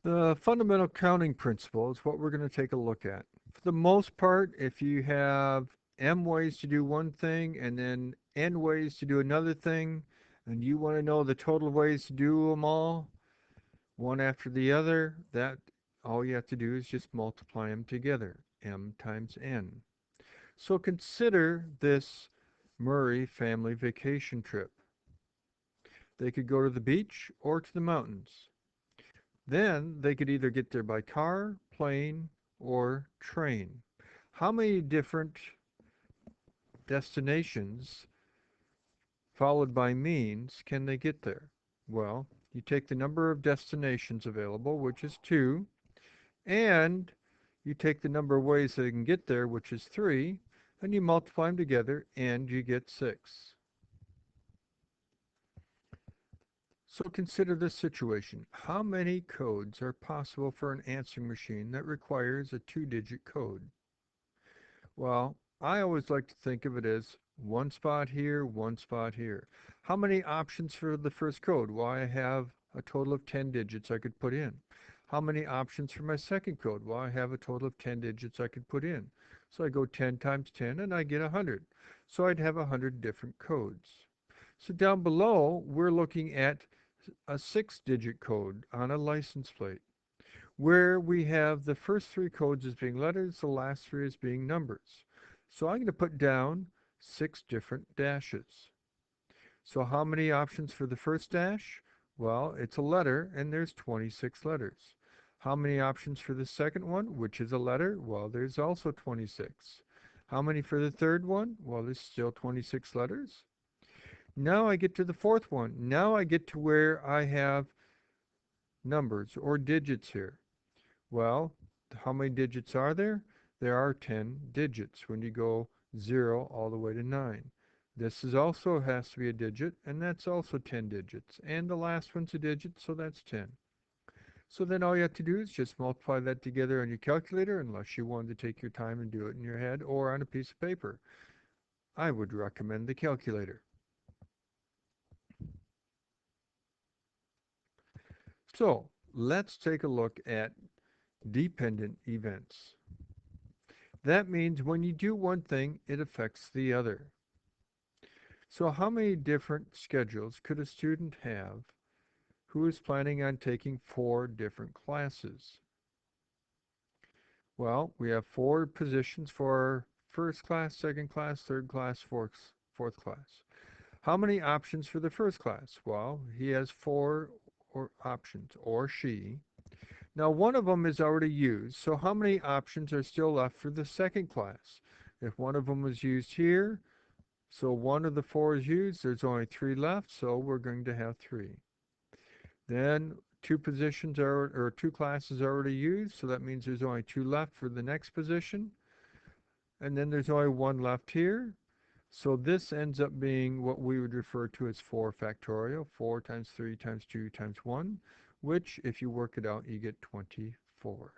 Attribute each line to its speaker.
Speaker 1: The fundamental counting principle is what we're going to take a look at. For the most part, if you have m ways to do one thing and then n ways to do another thing, and you want to know the total ways to do them all, one after the other, that all you have to do is just multiply them together, m times n. So consider this Murray family vacation trip. They could go to the beach or to the mountains. Then they could either get there by car, plane, or train. How many different destinations followed by means can they get there? Well, you take the number of destinations available, which is 2, and you take the number of ways they can get there, which is 3, and you multiply them together, and you get 6. So consider this situation. How many codes are possible for an answering machine that requires a 2-digit code? Well, I always like to think of it as one spot here, one spot here. How many options for the first code? Well, I have a total of 10 digits I could put in. How many options for my second code? Well, I have a total of 10 digits I could put in. So I go 10 times 10 and I get 100. So I'd have 100 different codes. So down below, we're looking at a 6-digit code on a license plate, where we have the first 3 codes as being letters, the last 3 as being numbers. So I'm going to put down 6 different dashes. So how many options for the first dash? Well, it's a letter, and there's 26 letters. How many options for the second one, which is a letter? Well, there's also 26. How many for the third one? Well, there's still 26 letters. Now I get to the fourth one. Now I get to where I have numbers or digits here. Well, how many digits are there? There are 10 digits when you go 0 all the way to 9. This is also has to be a digit, and that's also 10 digits. And the last one's a digit, so that's 10. So then all you have to do is just multiply that together on your calculator, unless you wanted to take your time and do it in your head or on a piece of paper. I would recommend the calculator. So let's take a look at dependent events. That means when you do one thing, it affects the other. So how many different schedules could a student have who is planning on taking 4 different classes? Well, we have 4 positions for first class, second class, third class, fourth class. How many options for the first class? Well, he has 4 options, or she. Now, one of them is already used, so how many options are still left for the second class? If one of them was used here, so one of the 4 is used, there's only 3 left, so we're going to have 3. Then 2 positions are, or 2 classes are already used, so that means there's only 2 left for the next position. And then there's only 1 left here. So this ends up being what we would refer to as 4 factorial, 4 times 3 times 2 times 1, which if you work it out, you get 24.